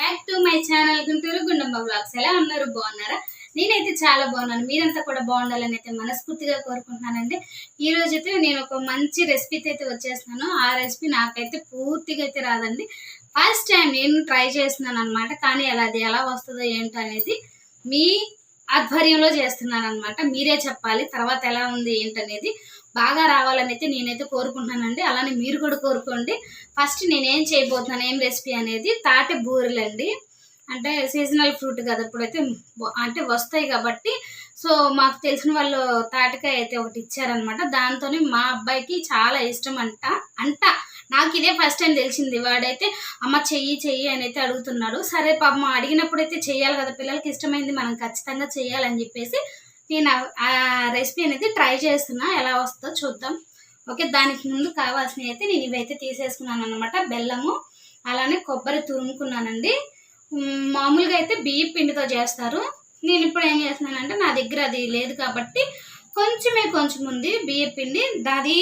Back to my channel Guntur Gundamma blogs. ఎలా ఉన్నారు? బాగున్నారా? నేనైతే చాలా బాగున్నాను. మీరంతా కూడా బాగుండాలని అయితే మనస్ఫూర్తిగా కోరుకుంటున్నానండి. ఈ రోజు అయితే నేను ఒక మంచి రెసిపీతో అయితే వచ్చేస్తున్నాను. ఆ రెసిపీ నాకైతే పూర్తిగా అయితే రాదండి. ఫస్ట్ టైం నేను ట్రై చేస్తున్నాను అనమాట. కానీ అది ఎలా వస్తుందో ఏంటో అనేది మీ ఆధ్వర్యంలో చేస్తున్నాను అనమాట. మీరే చెప్పాలి తర్వాత ఎలా ఉంది ఏంటనేది. బాగా రావాలని అయితే నేనైతే కోరుకుంటున్నానండి. అలానే మీరు కూడా కోరుకోండి. ఫస్ట్ నేనేం చేయబోతున్నాను, ఏం రెసిపీ అనేది తాటి బూరెలండి. అంటే సీజనల్ ఫ్రూట్ కదా, ఇప్పుడైతే అంటే వస్తాయి కాబట్టి. సో మాకు తెలిసిన వాళ్ళు తాటికాయ అయితే ఒకటి ఇచ్చారనమాట. దాంతోనే మా అబ్బాయికి చాలా ఇష్టం అంట. నాకు ఇదే ఫస్ట్ టైం తెలిసింది. వాడైతే అమ్మ చెయ్యి అని అయితే అడుగుతున్నాడు. సరే పాపం అడిగినప్పుడు అయితే చెయ్యాలి కదా, పిల్లలకి ఇష్టమైంది మనం ఖచ్చితంగా చెయ్యాలని చెప్పేసి నేను ఆ రెసిపీ అనేది ట్రై చేస్తున్నా. ఎలా వస్తుందో చూద్దాం. ఓకే, దానికి ముందు కావాల్సినవి అయితే నేను ఇవైతే తీసేసుకున్నాను అనమాట. బెల్లము, అలానే కొబ్బరి తురుముకున్నానండి. మామూలుగా అయితే బియ్యం పిండితో చేస్తారు. నేను ఇప్పుడు ఏం చేస్తున్నానంటే నా దగ్గర అది లేదు కాబట్టి కొంచెం ఉంది బియ్యం పిండి. అది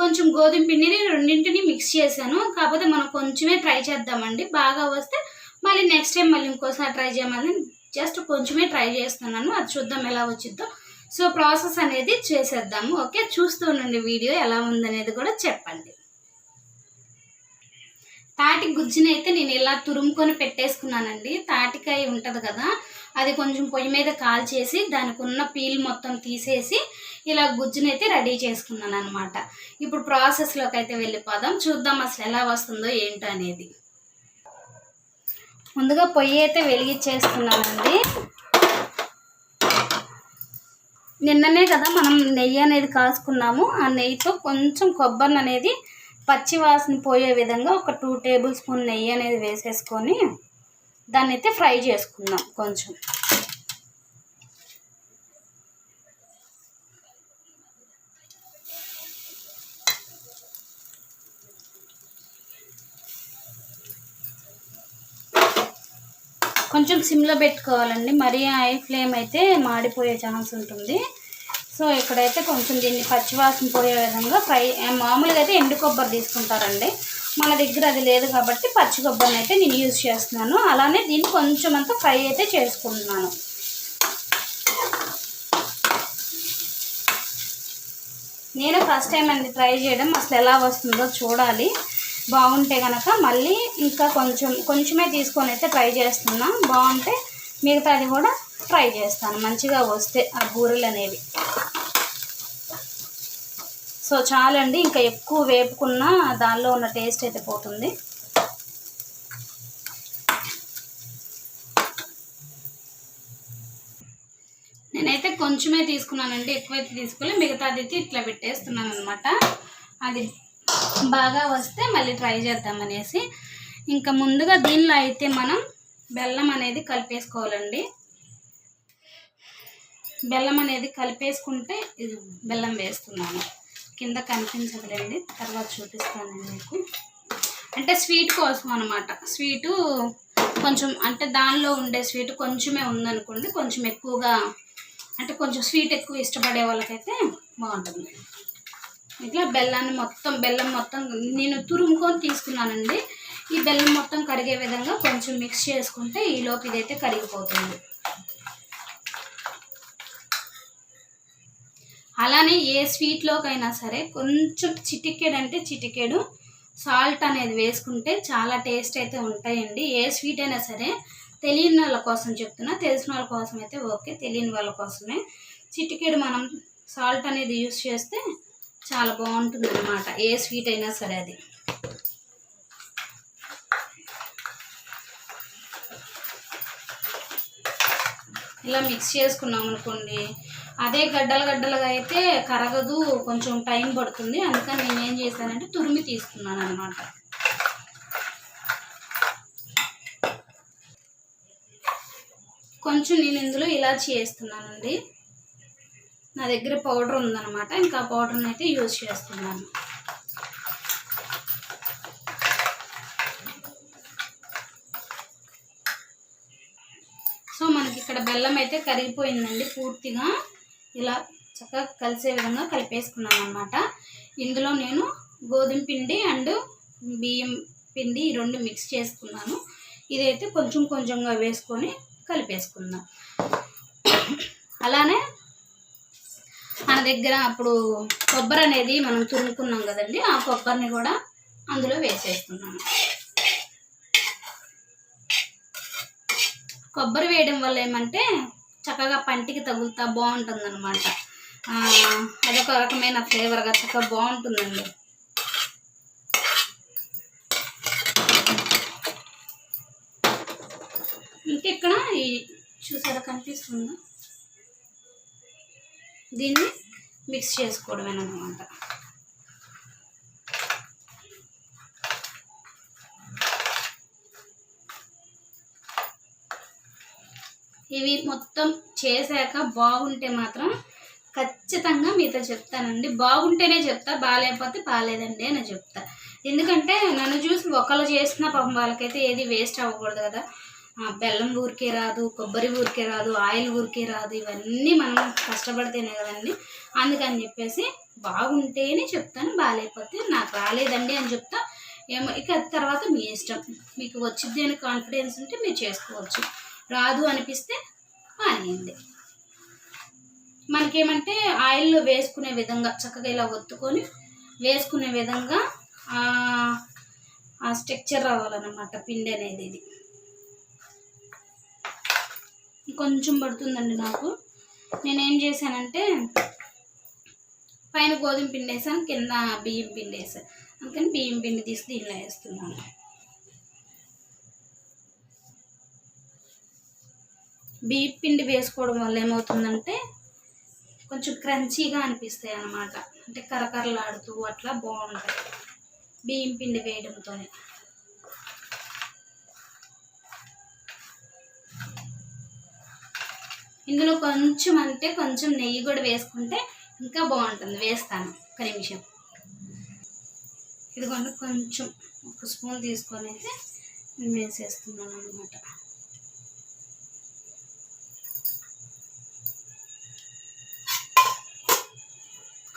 కొంచెం గోధుమ పిండిని రెండింటిని మిక్స్ చేశాను. కాకపోతే మనం కొంచెమే ట్రై చేద్దామండి. బాగా వస్తే మళ్ళీ నెక్స్ట్ టైం మళ్ళీ ఇంకోసారి ట్రై చేయమని జస్ట్ కొంచెమే ట్రై చేస్తున్నాను. అది చూద్దాం ఎలా వచ్చిద్దో. సో ప్రాసెస్ అనేది చేసేద్దాము. ఓకే, చూస్తూ ఉండండి వీడియో. ఎలా ఉందనేది కూడా చెప్పండి. తాటి గుజ్జుని అయితే నేను ఇలా తురుముకొని పెట్టేసుకున్నానండి. తాటికాయ ఉంటుంది కదా, అది కొంచెం పొయ్యి మీద కాల్చేసి దానికి ఉన్న పీల్ మొత్తం తీసేసి ఇలా గుజ్జుని అయితే రెడీ చేసుకున్నాను అనమాట. ఇప్పుడు ప్రాసెస్లోకి అయితే వెళ్ళిపోదాం. చూద్దాం అసలు ఎలా వస్తుందో ఏంటో అనేది. ముందుగా పొయ్యి అయితే వెలిగించేస్తున్నానండి. నిన్ననే కదా మనం నెయ్యి అనేది కాసుకున్నాము. ఆ నెయ్యితో కొంచెం కొబ్బరి అనేది పచ్చి వాసన పోయే విధంగా ఒక 2 టేబుల్ స్పూన్ నెయ్యి అనేది వేసేసుకొని దాన్ని అయితే ఫ్రై చేసుకుందాం కొంచెం. కొంచెం సిమ్లో పెట్టుకోవాలండి. మరీ హై ఫ్లేమ్ అయితే మాడిపోయే ఛాన్స్ ఉంటుంది. సో ఇక్కడైతే కొంచెం దీన్ని పచ్చివాసన పోయే విధంగా ఫ్రై. మామూలుగా అయితే ఎండు కొబ్బరి తీసుకుంటారండి. మన దగ్గర అది లేదు కాబట్టి పచ్చి కొబ్బరిని అయితే నేను యూజ్ చేస్తున్నాను. అలానే దీన్ని కొంచెం అంతా ఫ్రై అయితే చేసుకుంటున్నాను. నేను ఫస్ట్ టైం అండి ట్రై చేయడం. అసలు ఎలా వస్తుందో చూడాలి. బాగుంటే కనుక మళ్ళీ ఇంకా కొంచెమే తీసుకొని అయితే ట్రై చేస్తున్నా. బాగుంటే మిగతాది కూడా ట్రై చేస్తాను, మంచిగా వస్తే ఆ బూరెలు అనేవి. సో చాలండి, ఇంకా ఎక్కువ వేపుకున్నా దానిలో ఉన్న టేస్ట్ అయితే పోతుంది. నేనైతే కొంచెమే తీసుకున్నానండి, ఎక్కువైతే తీసుకోలే. మిగతాది అయితే ఇట్లా పెట్టేస్తున్నాను అనమాట. అది బాగా వస్తే మళ్ళీ ట్రై చేద్దామనేసి. ఇంకా ముందుగా దీనిలో అయితే మనం బెల్లం అనేది కలిపేసుకోవాలండి. బెల్లం అనేది కలిపేసుకుంటే ఇది బెల్లం వేస్తున్నాను. కింద కనిపించదులేండి, తర్వాత చూపిస్తాను మీకు. అంటే స్వీట్ కోసం అనమాట. స్వీటు కొంచెం అంటే దానిలో ఉండే స్వీట్ కొంచెమే ఉందనుకోండి, కొంచెం ఎక్కువగా అంటే కొంచెం స్వీట్ ఎక్కువ ఇష్టపడే వాళ్ళకైతే బాగుంటుంది. ఇట్లా బెల్లం మొత్తం నేను తురుముకొని తీసుకున్నానండి. ఈ బెల్లం మొత్తం కరిగే విధంగా కొంచెం మిక్స్ చేసుకుంటే ఈలోపు ఇదైతే కరిగిపోతుంది. అలానే ఏ స్వీట్లోకైనా సరే కొంచెం చిటికెడు సాల్ట్ అనేది వేసుకుంటే చాలా టేస్ట్ అయితే ఉంటాయండి. ఏ స్వీట్ అయినా సరే. తెలియని వాళ్ళ కోసం చెప్తున్నా, తెలిసిన వాళ్ళ కోసం అయితే ఓకే, తెలియని వాళ్ళ కోసమే చిటికెడు మనం సాల్ట్ అనేది యూస్ చేస్తే చాలా బాగుంటుంది అన్నమాట. ఏ స్వీట్ అయినా సరే అది. ఇలా మిక్స్ చేసుకున్నాం అనుకోండి, అదే గడ్డలుగా అయితే కరగదు, కొంచెం టైం పడుతుంది. అందుకని నేను ఏం చేశానంటే తురిమి తీసుకున్నాను అనమాట. కొంచెం నేను ఇందులో ఇలాచి వేస్తున్నానండి. నా దగ్గర పౌడర్ ఉందన్నమాట. ఇంకా పౌడర్ని అయితే యూజ్ చేస్తున్నాను. సో మనకి ఇక్కడ బెల్లం అయితే కరిగిపోయిందండి పూర్తిగా. ఇలా చక్కగా కలిసే విధంగా కలిపేసుకున్నాను అన్నమాట. ఇందులో నేను గోధుమ పిండి అండ్ బియ్యం పిండి ఈ రెండు మిక్స్ చేసుకున్నాను. ఇదైతే కొంచెం కొంచెంగా వేసుకొని కలిపేసుకుందాం. అలానే మన దగ్గర అప్పుడు కొబ్బరి అనేది మనం తురుముకున్నాం కదండి, ఆ కొబ్బరిని కూడా అందులో వేసేస్తున్నాను. కొబ్బరి వేయడం వల్ల ఏమంటే చక్కగా పంటికి తగులుతా బాగుంటుంది అనమాట. అదొక రకమైన ఫ్లేవర్గా చక్కగా బాగుంటుందండి. ఇంకా ఇక్కడ ఈ చూసారా కనిపిస్తుందా, దీన్ని మిక్స్ చేసుకోవడమేనమాట. ఇవి మొత్తం చేశాక బాగుంటే మాత్రం ఖచ్చితంగా మీతో చెప్తానండి. బాగుంటేనే చెప్తా, బాగాలేకపోతే బాగాలేదండి అని చెప్తా. ఎందుకంటే నన్ను చూసి ఒకళ్ళు చేసిన పాపం వాళ్ళకైతే ఏది వేస్ట్ అవ్వకూడదు కదా. బెల్లం ఊరికే రాదు, కొబ్బరి ఊరికే రాదు, ఆయిల్ ఊరికే రాదు, ఇవన్నీ మనం కష్టపడితేనే కదండి. అందుకని చెప్పేసి బాగుంటేనే చెప్తాను, బాగాలేకపోతే నాకు రాలేదండి అని చెప్తా. ఏమో ఇక తర్వాత మీ ఇష్టం, మీకు వచ్చింది అని కాన్ఫిడెన్స్ ఉంటే మీరు చేసుకోవచ్చు, రాదు అనిపిస్తే మానేయండి. మనకేమంటే ఆయిల్లో వేసుకునే విధంగా చక్కగా ఇలా ఒత్తుకొని వేసుకునే విధంగా ఆ స్ట్రక్చర్ రావాలన్నమాట పిండి అనేది. ఇది కొంచెం పడుతుందండి నాకు. నేనేం చేశానంటే పైన గోధుమ పిండి వేసాను, కింద బియ్యం పిండి వేసాను. అందుకని బియ్యం పిండి తీసి దీనిలో వేస్తున్నాను. బియ్యం పిండి వేసుకోవడం వల్ల ఏమవుతుందంటే కొంచెం క్రంచీగా అనిపిస్తాయి అన్నమాట. అంటే కరకరలాడుతూ అట్లా బాగుంటాయి బియ్యం పిండి వేయడంతోనే. ఇందులో కొంచెం అంటే కొంచెం నెయ్యి కూడా వేసుకుంటే ఇంకా బాగుంటుంది. వేస్తాను ఒక నిమిషం. ఇదిగోండి కొంచెం ఒక స్పూన్ తీసుకొని అయితే నేను వేసేస్తున్నాను అనమాట.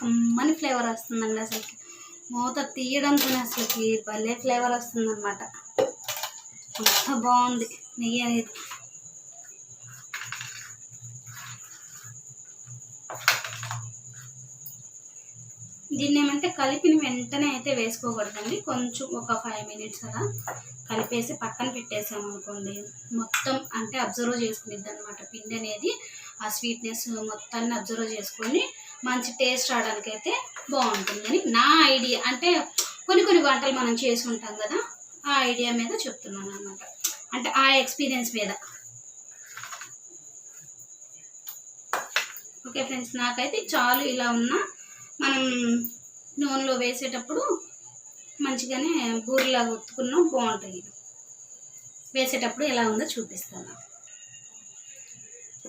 కమ్మని ఫ్లేవర్ వస్తుందండి. అసలుకి మూత తీయడంతోనే అసలుకి భలే ఫ్లేవర్ వస్తుంది అనమాట. అంత బాగుంది నెయ్యి అనేది. దీన్ని ఏమంటే కలిపిన వెంటనే అయితే వేసుకోకూడదండి. కొంచెం ఒక 5 minutes అలా కలిపేసి పక్కన పెట్టేసాము అనుకోండి, మొత్తం అంటే అబ్జర్వ్ చేసుకునిద్ది అనమాట పిండి అనేది. ఆ స్వీట్నెస్ మొత్తాన్ని అబ్జర్వ్ చేసుకొని మంచి టేస్ట్ రావడానికి అయితే బాగుంటుందని నా ఐడియా. అంటే కొన్ని వంటలు మనం చేసి ఉంటాం కదా, ఆ ఐడియా మీద చెప్తున్నాను అనమాట. అంటే ఆ ఎక్స్పీరియన్స్ మీద. ఓకే ఫ్రెండ్స్, నాకైతే చాలు ఇలా ఉన్నా. మనం నూనెలో వేసేటప్పుడు మంచిగానే బూరిలాగా ఒత్తుకున్నాం, బాగుంటాయి. వేసేటప్పుడు ఎలా ఉందో చూపిస్తాను.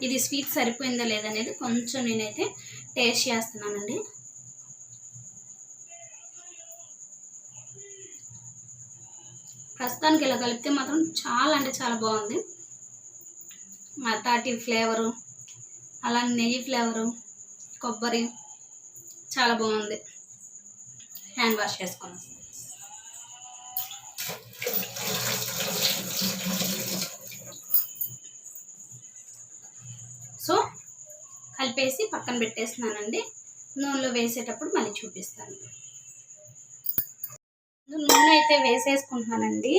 ఇది స్వీట్ సరిపోయిందా లేదనేది కొంచెం నేనైతే టేస్ట్ చేస్తున్నానండి. ప్రస్తుతానికి ఇలా కలిపితే మాత్రం చాలా అంటే చాలా బాగుంది. తాటి ఫ్లేవరు, అలా నెయ్యి ఫ్లేవరు, కొబ్బరి చాలా బాగుంది. హ్యాండ్ వాష్ చేసుకున్నాం. సో కలిపేసి పక్కన పెట్టేస్తున్నానండి. నూనెలో వేసేటప్పుడు మళ్ళీ చూపిస్తాను. నూనె అయితే వేసేసుకుంటున్నానండి.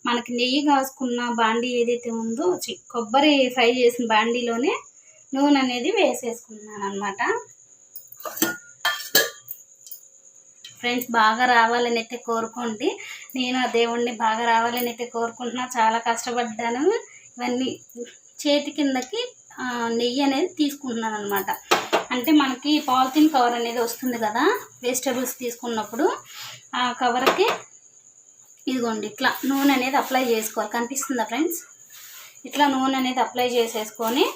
మనకి నెయ్యి కాసుకున్న బాండీ ఏదైతే ఉందో, కొబ్బరి ఫ్రై చేసిన బాండీలోనే నూనె అనేది వేసేసుకున్నాను అనమాట. ఫ్రెండ్స్, బాగా రావాలని అయితే కోరుకోండి. నేను ఆ దేవుణ్ణి బాగా రావాలని అయితే కోరుకుంటున్నా. చాలా కష్టపడ్డాను. ఇవన్నీ చేతి కిందకి నెయ్యి అనేది తీసుకుంటున్నాను అనమాట. అంటే మనకి పాలిథిన్ కవర్ అనేది వస్తుంది కదా వెజిటబుల్స్ తీసుకున్నప్పుడు, ఆ కవర్కి ఇదిగోండి ఇట్లా నూనె అనేది అప్లై చేసుకోవాలి. కనిపిస్తుందా ఫ్రెండ్స్? ఇట్లా నూనె అనేది అప్లై చేసేసుకొని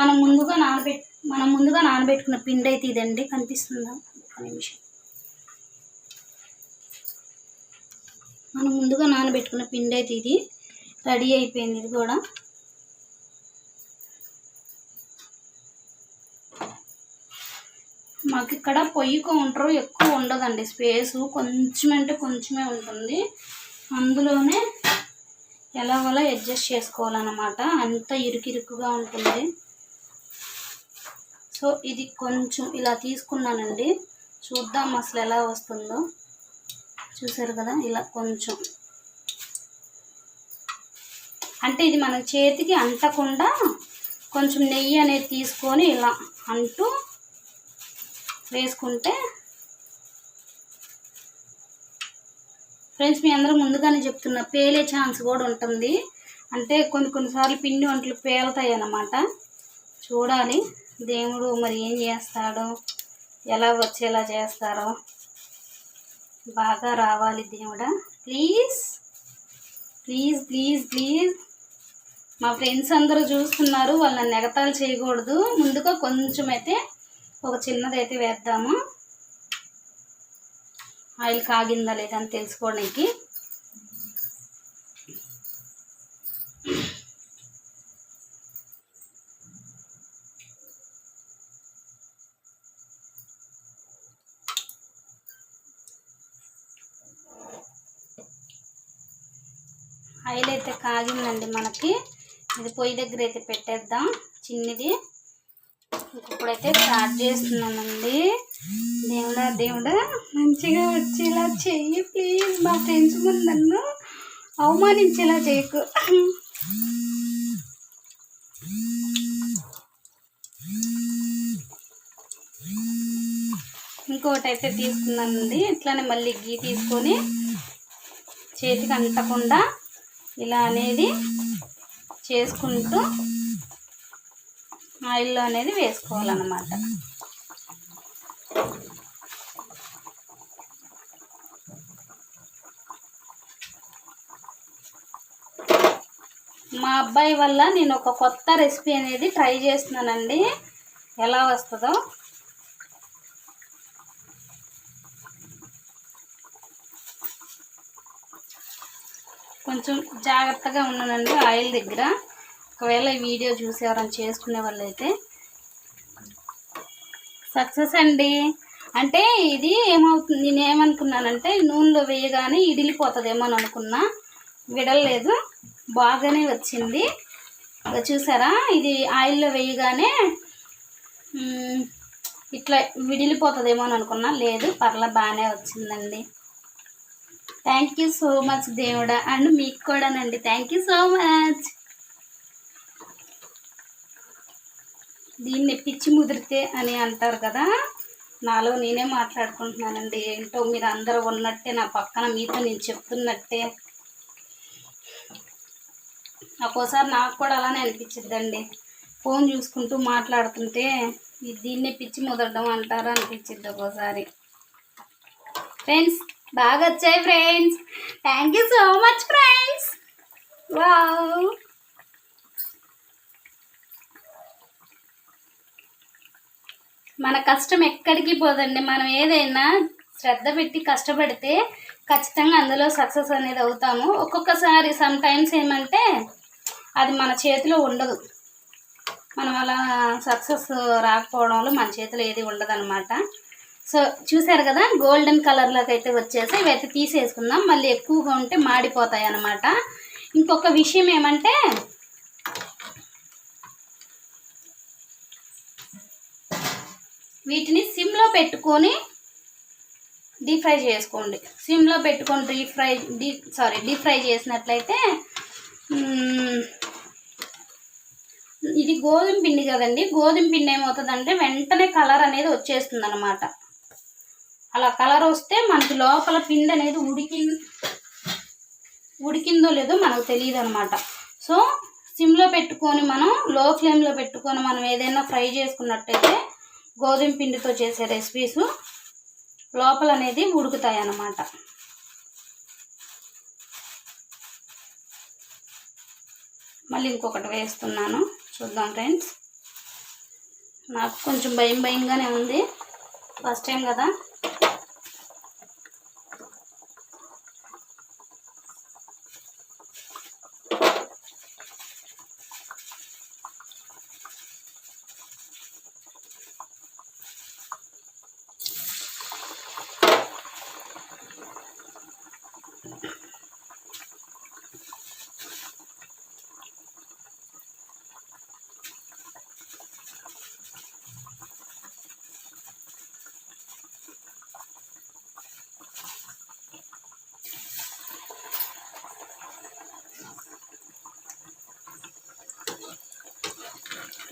మనం ముందుగా నానబెట్టుకున్న పిండి అయితే ఇదండి. కనిపిస్తుందా? ఒక నిమిషం. మనం ముందుగా నానబెట్టుకున్న పిండి అయితే ఇది రెడీ అయిపోయింది. ఇది కూడా మాకు ఇక్కడ పొయ్యి కౌంటర్ ఎక్కువ ఉండదండి, స్పేసు కొంచెం అంటే కొంచెమే ఉంటుంది. అందులోనే ఎలాగోలా అడ్జస్ట్ చేసుకోవాలన్నమాట, అంత ఇరుకిరుకుగా ఉంటుంది. సో ఇది కొంచెం ఇలా తీసుకున్నానండి, చూద్దాం అసలు ఎలా వస్తుందో. చూసారు కదా, ఇలా కొంచెం అంటే ఇది మన చేతికి అంటకుండా కొంచెం నెయ్యి అనేది తీసుకొని ఇలా అంటూ వేసుకుంటే, ఫ్రెండ్స్ మీ అందరూ ముందుగానే చెప్తున్నా, పేలే ఛాన్స్ కూడా ఉంటుంది. అంటే కొన్నిసార్లు పిండి వంటలు పేలుతాయి అన్నమాట. చూడాలి దేవుడు మరి ఏం చేస్తాడో, ఎలా వచ్చేలా చేస్తారో. బాగా రావాలి దేవుడా, ప్లీజ్ ప్లీజ్ ప్లీజ్ ప్లీజ్. మా ఫ్రెండ్స్ అందరూ చూస్తున్నారు, వాళ్ళని ఎగతాళి చేయకూడదు. ముందుగా కొంచెం అయితే ఒక చిన్నదైతే వేద్దాము, ఆయిల్ కాగిందా లేదా అని తెలుసుకోవడానికి. ఆయిల్ అయితే కాగిందండి మనకి. ఇది పొయ్యి దగ్గర అయితే పెట్టేద్దాం చిన్నది. ఇప్పుడైతే స్టార్ట్ చేస్తున్నానండి. దేవుడా దేవుడా మంచిగా వచ్చేలా చెయ్యి ప్లీజ్. మా ఫ్రెండ్స్ ముందు నన్ను అవమానించేలా చేయకు. ఇంకోటి అయితే తీసుకున్నానండి, ఇట్లానే మళ్ళీ గీ తీసుకొని చేతికి అంటకుండా ఇలా అనేది చేసుకుంటూ ఆయిల్లో అనేది వేసుకోవాలన్నమాట. మా అబ్బాయి వల్ల నేను ఒక కొత్త రెసిపీ అనేది ట్రై చేస్తున్నానండి, ఎలా వస్తుందో. కొంచెం జాగ్రత్తగా ఉన్నానండి ఆయిల్ దగ్గర. ఒకవేళ ఈ వీడియో చూసి ఎవరైనా చేసుకునే వాళ్ళు అయితే సక్సెస్ అండి. అంటే ఇది ఏమవుతుంది, నేనేమనుకున్నానంటే నూనెలో వేయగానే ఇడిలిపోతుందేమో అని అనుకున్నా, విడలేదు, బాగానే వచ్చింది. చూసారా, ఇది ఆయిల్లో వేయగానే ఇట్లా విడిలిపోతుందేమో అని అనుకున్నా, లేదు పర్లా బాగానే వచ్చిందండి. థ్యాంక్ యూ సో మచ్ దేవుడా, అండ్ మీకు కూడానండి థ్యాంక్ యూ సో మచ్. దీన్ని పిచ్చి ముదిరితే అని అంటారు కదా, నాలో నేనే మాట్లాడుకుంటున్నానండి. ఏంటో మీరు అందరూ ఉన్నట్టే నా పక్కన మీతో నేను చెప్తున్నట్టే. ఒక్కోసారి నాకు కూడా అలానే అనిపించిద్దండి, ఫోన్ చూసుకుంటూ మాట్లాడుతుంటే దీన్నే పిచ్చి ముదరడం అంటారు అనిపించిద్ది ఒక్కోసారి. ఫ్రెండ్స్ బాగా వచ్చాయి friends, thank you so much friends. Wow, మన కష్టం ఎక్కడికి పోదండి. మనం ఏదైనా శ్రద్ధ పెట్టి కష్టపడితే ఖచ్చితంగా అందులో సక్సెస్ అనేది అవుతాము. ఒక్కొక్కసారి సమ్ టైమ్స్ ఏమంటే అది మన చేతిలో ఉండదు, మనం అలా సక్సెస్ రాకపోవడంలో మన చేతిలో ఏది ఉండదన్నమాట. సో చూసారు కదా, గోల్డెన్ కలర్లోకి అయితే వచ్చేసి ఇవైతే తీసేసుకుందాం, మళ్ళీ ఎక్కువగా ఉంటే మాడిపోతాయి అన్నమాట. ఇంకొక విషయం ఏమంటే వీటిని సిమ్లో పెట్టుకొని డీప్ ఫ్రై చేసుకోండి. సిమ్లో పెట్టుకొని డీప్ ఫ్రై చేసినట్లయితే, ఇది గోధుమ పిండి కదండి, గోధుమ పిండి ఏమవుతుందంటే వెంటనే కలర్ అనేది వచ్చేస్తుంది అన్నమాట. అలా కలర్ వస్తే మనకి లోపల పిండి అనేది ఉడికిందో లేదో మనకు తెలియదు అనమాట. సో సిమ్లో పెట్టుకొని మనం లో ఫ్లేమ్లో పెట్టుకొని మనం ఏదైనా ఫ్రై చేసుకున్నట్టయితే గోధుమ పిండితో చేసే రెసిపీస్ లోపల అనేది ఉడుకుతాయి అన్నమాట. మళ్ళీ ఇంకొకటి వేస్తున్నాను, చూద్దాం ఫ్రెండ్స్. నాకు కొంచెం భయంగానే ఉంది, ఫస్ట్ టైం కదా.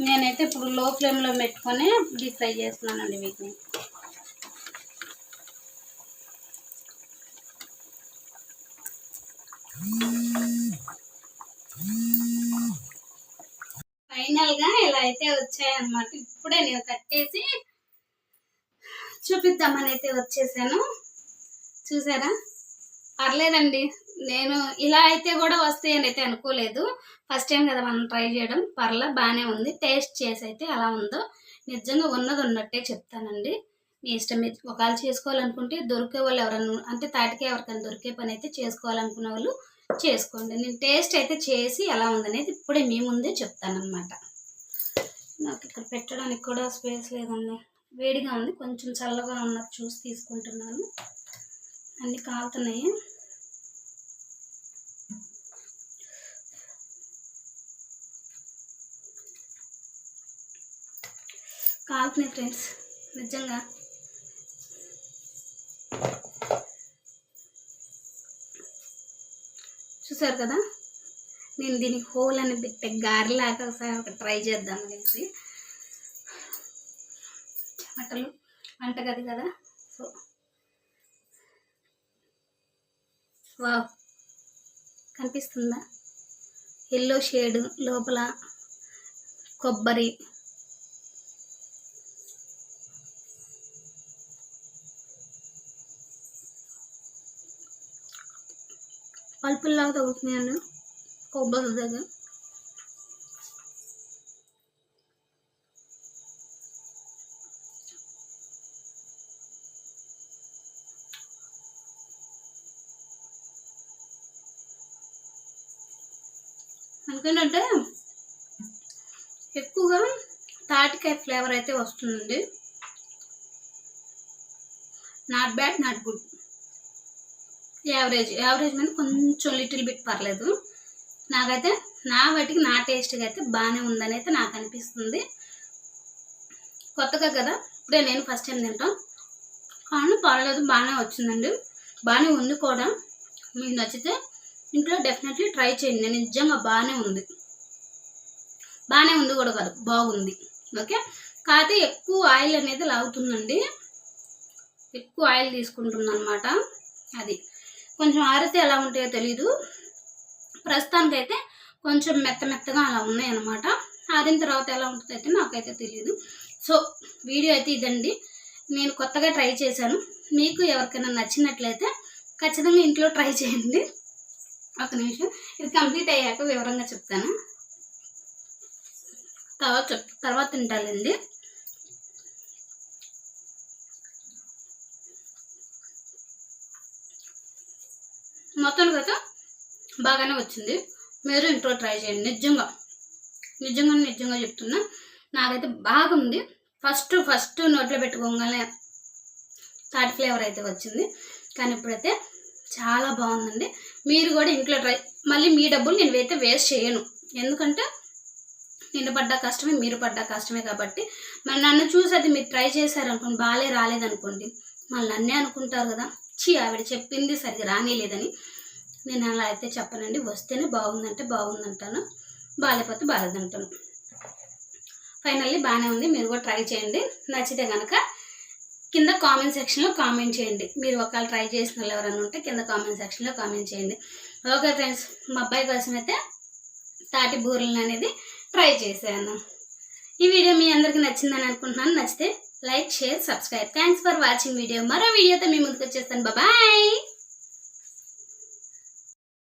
నేనైతే ఇప్పుడు లో ఫ్లేమ్లో పెట్టుకొని డీప్ ఫ్రై చేస్తున్నానండి వీటిని. ఫైనల్గా ఇలా అయితే వచ్చాయన్నమాట. ఇప్పుడే నేను కట్టేసి చూపిద్దామని అయితే వచ్చేసాను. చూసారా, పర్లేదండి. నేను ఇలా అయితే కూడా వస్తాయని అయితే అనుకోలేదు. ఫస్ట్ టైం కదా మనం ట్రై చేయడం. బాగానే ఉంది. టేస్ట్ చేసి అయితే ఎలా ఉందో నిజంగా ఉన్నది ఉన్నట్టే చెప్తానండి. మీ ఇష్టం. ఒకవేళ చేసుకోవాలనుకుంటే దొరికే వాళ్ళు ఎవరన్నా అంటే తాటికే ఎవరికైనా దొరికే పని అయితే చేసుకోవాలనుకునే వాళ్ళు చేసుకోండి. నేను టేస్ట్ అయితే చేసి ఎలా ఉందనేది ఇప్పుడే మీ ముందే చెప్తానమాట. నాకు ఇక్కడ పెట్టడానికి కూడా స్పేస్ లేదండి. వేడిగా ఉంది, కొంచెం చల్లగా ఉన్నది చూసి తీసుకుంటున్నాను. అన్నీ కాలుతున్నాయి. ఫ్రెండ్స్, నిజంగా చూసారు కదా. నేను దీనికి హోల్ అని పెట్టే గారెలాగా ఒకసారి ట్రై చేద్దాం అనేసి. చెమటలు వంటగది కదా. సో వావ్, కనిపిస్తుందా? ఎల్లో షేడ్ లోపల కొబ్బరి, పల్పుల్లాగా తగ్గుతున్నాయండి కొబ్బరి దగ్గర. ఎందుకంటే ఎక్కువగా తాటికాయ ఫ్లేవర్ అయితే వస్తుందండి. Not bad, not good, average మీద కొంచెం లిటిల్ బిట్ పర్లేదు. నాకైతే నా వాటికి నా టేస్ట్గా అయితే బాగానే ఉందని అయితే నాకు అనిపిస్తుంది. కొత్తగా కదా, ఇప్పుడే నేను ఫస్ట్ టైం తింటాం కానీ పర్లేదు, బాగానే వచ్చిందండి. బాగానే ఉంది కూడా. మీకు నచ్చితే ఇంట్లో డెఫినెట్లీ ట్రై చేయండి. నిజంగా బాగానే ఉంది కూడా కాదు, బాగుంది. ఓకే, కాకపోతే ఎక్కువ ఆయిల్ అనేది లాగుతుందండి. ఎక్కువ ఆయిల్ తీసుకుంటుంది అనమాట. అది కొంచెం ఆరితే ఎలా ఉంటాయో తెలీదు. ప్రస్తుతానికైతే కొంచెం మెత్తగా అలా ఉన్నాయి అనమాట. ఆరిన తర్వాత ఎలా ఉంటుందో అయితే నాకైతే తెలియదు. సో వీడియో అయితే ఇదండి. నేను కొత్తగా ట్రై చేశాను. మీకు ఎవరికైనా నచ్చినట్లయితే ఖచ్చితంగా ఇంట్లో ట్రై చేయండి. ఒక నిమిషం, ఇది కంప్లీట్ అయ్యాక వివరంగా చెప్తాను. తర్వాత తింటానండి. మొత్తానికి అయితే బాగానే వచ్చింది. మీరు ఇంట్లో ట్రై చేయండి. నిజంగా చెప్తున్నా, నాకైతే బాగుంది. ఫస్ట్ నోట్లో పెట్టుకోగానే తాటి ఫ్లేవర్ అయితే వచ్చింది. కానీ ఇప్పుడైతే చాలా బాగుందండి. మీరు కూడా ఇంట్లో ట్రై. మళ్ళీ మీ డబ్బులు నేను అయితే వేస్ట్ చేయను. ఎందుకంటే నేను పడ్డ కష్టమే, మీరు పడ్డ కష్టమే కాబట్టి. మరి నన్ను చూసి అది మీరు ట్రై చేశారనుకోండి, రాలేదనుకోండి, మళ్ళీ అన్నీ అనుకుంటారు కదా, ఆవిడ చెప్పింది సరిగ్గా రానిలేదని. నేను అలా అయితే చెప్పనండి. వస్తేనే బాగుందంటే బాగుందంటాను, బాగాలేకపోతే బాగాలేదంటాను. ఫైనల్లీ బాగానే ఉంది. మీరు కూడా ట్రై చేయండి. నచ్చితే కనుక కింద కామెంట్ సెక్షన్లో కామెంట్ చేయండి. మీరు ఒకవేళ ట్రై చేసిన వాళ్ళు ఎవరైనా ఉంటే కింద కామెంట్ సెక్షన్లో కామెంట్ చేయండి. ఓకే ఫ్రెండ్స్, మా అబ్బాయి కోసం అయితే తాటి బూరెలను అనేది ట్రై చేశాను. ఈ వీడియో మీ అందరికీ నచ్చిందని అనుకుంటున్నాను. నచ్చితే like, share, subscribe. Thanks for watching video. మరో వీడియోతో మీ ముందుకు వచ్చేస్తాను. బాయ్.